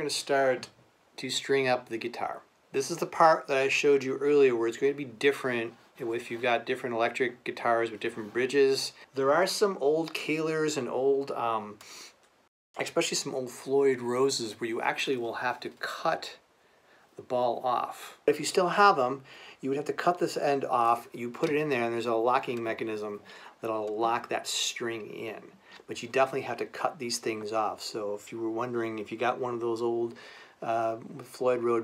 going to start to string up the guitar. This is the part that I showed you earlier where it's going to be different if you've got different electric guitars with different bridges. There are some old Kahlers and old, especially some old Floyd Roses where you actually will have to cut the ball off. If you still have them, you would have to cut this end off, you put it in there, and there's a locking mechanism that'll lock that string in. But you definitely have to cut these things off. So if you were wondering if you got one of those old Floyd Rose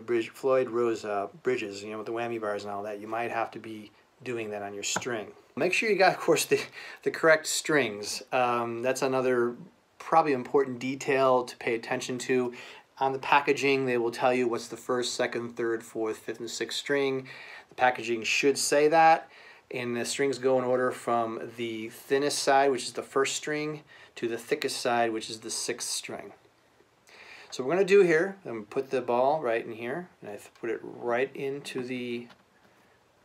bridges, you know, with the whammy bars and all that, you might have to be doing that on your string. Make sure you got, of course, the correct strings. That's another probably important detail to pay attention to. On the packaging, they will tell you what's the first, second, third, fourth, fifth, and sixth string. The packaging should say that, and the strings go in order from the thinnest side, which is the first string, to the thickest side, which is the sixth string. So what we're going to do here, I'm going to put the ball right in here, and I put it right into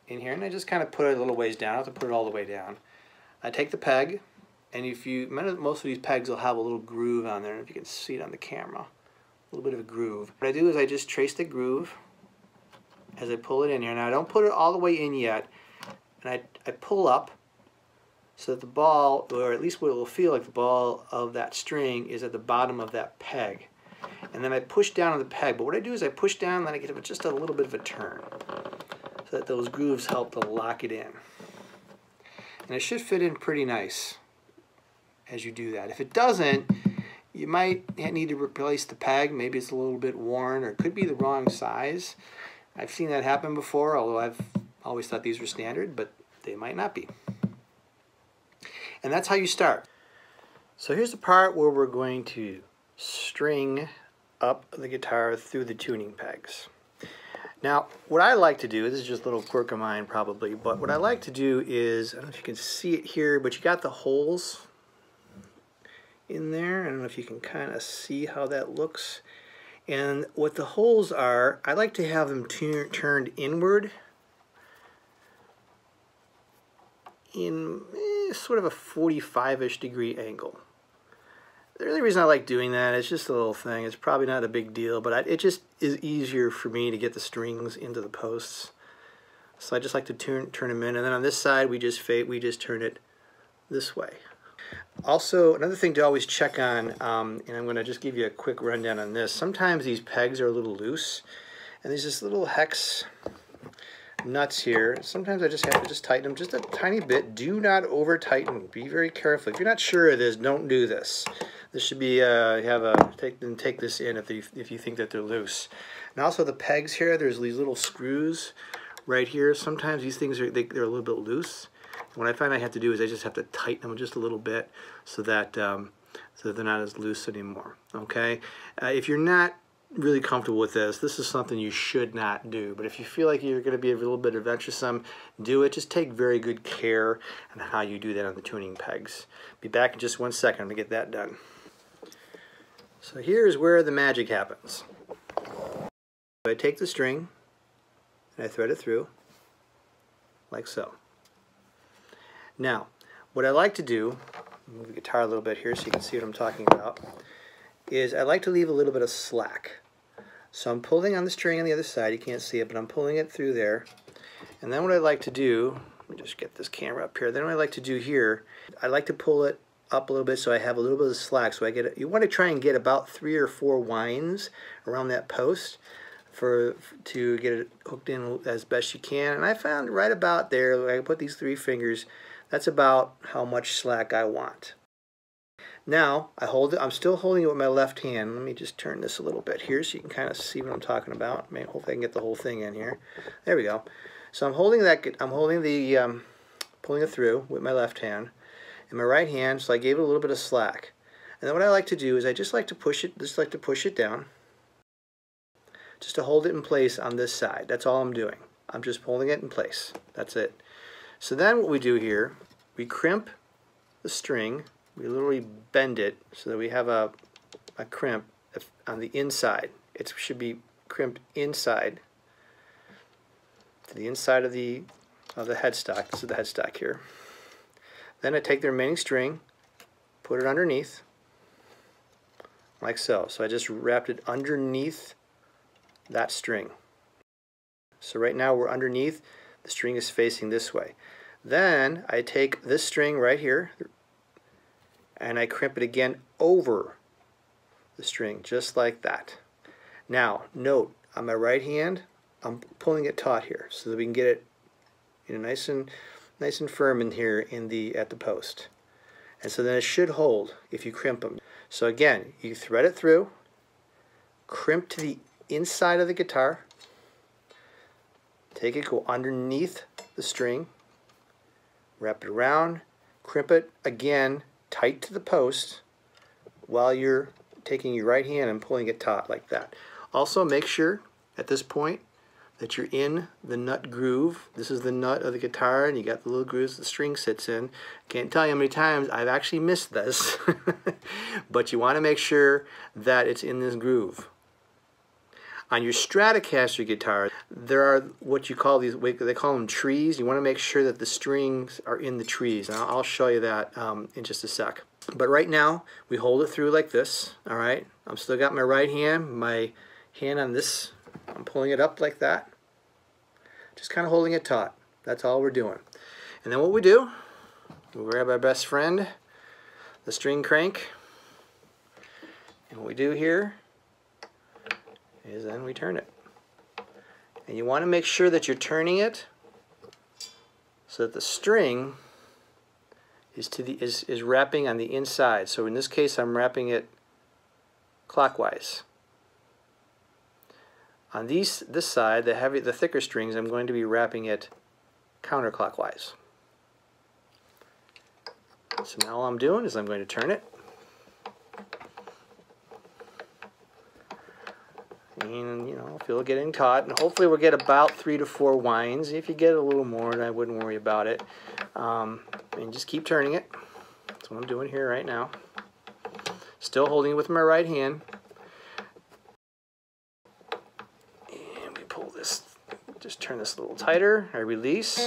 in here, and I just kind of put it a little ways down. I don't have to put it all the way down. I take the peg, and most of these pegs will have a little groove on there, if you can see it on the camera. A little bit of a groove. What I do is I just trace the groove as I pull it in here. Now I don't put it all the way in yet, and I pull up so that the ball, or at least what it will feel like, the ball of that string is at the bottom of that peg. And then I push down on the peg, but what I do is I push down and then I give it just a little bit of a turn so that those grooves help to lock it in. And it should fit in pretty nice as you do that. If it doesn't, you might need to replace the peg. Maybe it's a little bit worn, or it could be the wrong size. I've seen that happen before, although I've always thought these were standard, but they might not be. And that's how you start. So here's the part where we're going to string up the guitar through the tuning pegs. Now, what I like to do, this is just a little quirk of mine probably, but what I like to do is, I don't know if you can see it here, but you got the holes in there. I don't know if you can kind of see how that looks. And what the holes are, I like to have them turned inward in sort of a 45-ish degree angle. The only reason I like doing that is just a little thing. It's probably not a big deal, but it just is easier for me to get the strings into the posts. So I just like to turn them in, and then on this side we just turn it this way. Also, another thing to always check on, and I'm going to just give you a quick rundown on this. Sometimes these pegs are a little loose, and there's this little hex nuts here. Sometimes I just have to tighten them just a tiny bit. Do not over tighten. Be very careful. If you're not sure of this, don't do this. This should be take this in if you think that they're loose. And also the pegs here, there's these little screws right here. Sometimes these things they're a little bit loose. What I find I have to do is I just have to tighten them just a little bit so that they're not as loose anymore. Okay, if you're not really comfortable with this is something you should not do. But if you feel like you're going to be a little bit adventuresome, do it. Just take very good care on how you do that on the tuning pegs. Be back in just 1 second to get that done. So here's where the magic happens. I take the string and I thread it through like so. Now, what I like to do, move the guitar a little bit here so you can see what I'm talking about, is I like to leave a little bit of slack. So I'm pulling on the string on the other side, you can't see it, but I'm pulling it through there. And then what I like to do, let me just get this camera up here, then what I like to do here, I like to pull it up a little bit so I have a little bit of slack. So you want to try and get about 3 or 4 winds around that post to get it hooked in as best you can. And I found right about there, I put these 3 fingers, that's about how much slack I want. Now, I'm still holding it with my left hand. Let me just turn this a little bit here so you can kind of see what I'm talking about. Hopefully I can get the whole thing in here. There we go. So I'm holding pulling it through with my left hand. In my right hand, so I gave it a little bit of slack. And then what I like to do is I just like to push it down, just to hold it in place on this side. That's all I'm doing. I'm just holding it in place. That's it. So then what we do here, we crimp the string. We literally bend it so that we have a crimp on the inside. It should be crimped inside to the inside of the headstock. This is the headstock here. Then I take the remaining string, put it underneath, like so. So I just wrapped it underneath that string. So right now we're underneath, the string is facing this way. Then I take this string right here and I crimp it again over the string, just like that. Now note, on my right hand, I'm pulling it taut here so that we can get it, you know, nice and firm in here at the post. And so then it should hold if you crimp them. So again, you thread it through, crimp to the inside of the guitar, take it, go underneath the string, wrap it around, crimp it again tight to the post while you're taking your right hand and pulling it taut like that. Also make sure at this point that you're in the nut groove. This is the nut of the guitar and you got the little grooves the string sits in. Can't tell you how many times I've actually missed this. But you want to make sure that it's in this groove. On your Stratocaster guitar, there are what you call these, they call them trees. You want to make sure that the strings are in the trees. And I'll show you that in just a sec. But right now, we hold it through like this, all right? I'm still got my right hand, my hand on this, I'm pulling it up like that. Just kind of holding it taut. That's all we're doing. And then what we do, we grab our best friend, the string crank, and what we do here is then we turn it. And you want to make sure that you're turning it so that the string is wrapping on the inside. So in this case, I'm wrapping it clockwise. On this side, the thicker strings, I'm going to be wrapping it counterclockwise. So now all I'm doing is I'm going to turn it. And, you know, feel it getting taut. And hopefully we'll get about 3 to 4 winds. If you get a little more, then I wouldn't worry about it. And just keep turning it. That's what I'm doing here right now. Still holding it with my right hand. And we pull this, just turn this a little tighter. I release.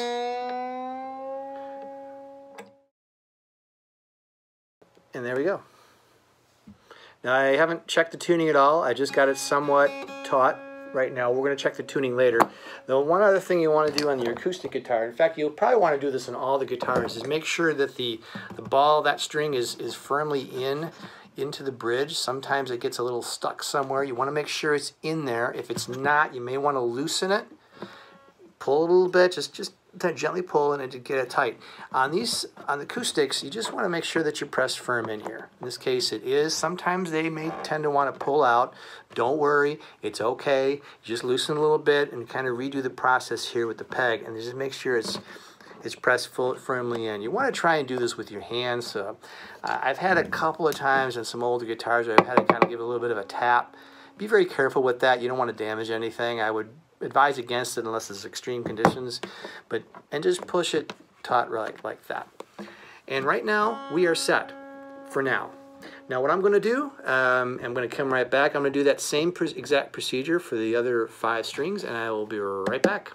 And there we go. Now I haven't checked the tuning at all. I just got it somewhat taut right now. We're going to check the tuning later. Though one other thing you want to do on your acoustic guitar, in fact you'll probably want to do this on all the guitars, is make sure that the ball, that string is firmly into the bridge. Sometimes it gets a little stuck somewhere. You want to make sure it's in there. If it's not, you may want to loosen it. Pull it a little bit, just gently pull and to get it tight. On the acoustics, you just want to make sure that you press firm in here. In this case, it is. Sometimes they may tend to want to pull out. Don't worry, it's okay. You just loosen a little bit and kind of redo the process here with the peg, and just make sure it's pressed firmly in. You want to try and do this with your hands. I've had a couple of times on some older guitars where I've had to kind of give it a little bit of a tap. Be very careful with that. You don't want to damage anything. I would advise against it unless it's extreme conditions, and just push it taut like that. And right now we are set for now. Now what I'm going to do, I'm going to come right back. I'm going to do that same exact procedure for the other 5 strings, and I will be right back.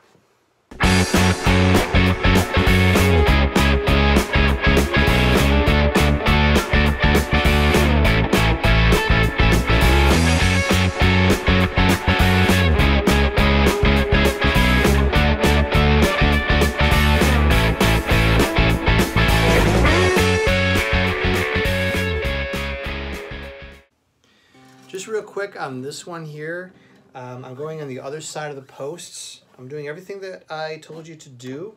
Just real quick on this one here, I'm going on the other side of the posts. I'm doing everything that I told you to do,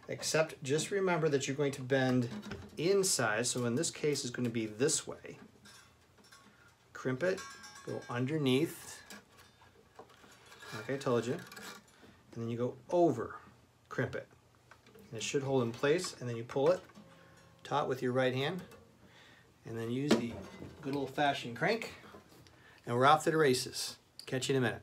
except just remember that you're going to bend inside. So in this case, it's going to be this way. Crimp it, go underneath, like I told you, and then you go over, crimp it. And it should hold in place, and then you pull it taut with your right hand, and then use the good old-fashioned crank. And we're off to the races. Catch you in a minute.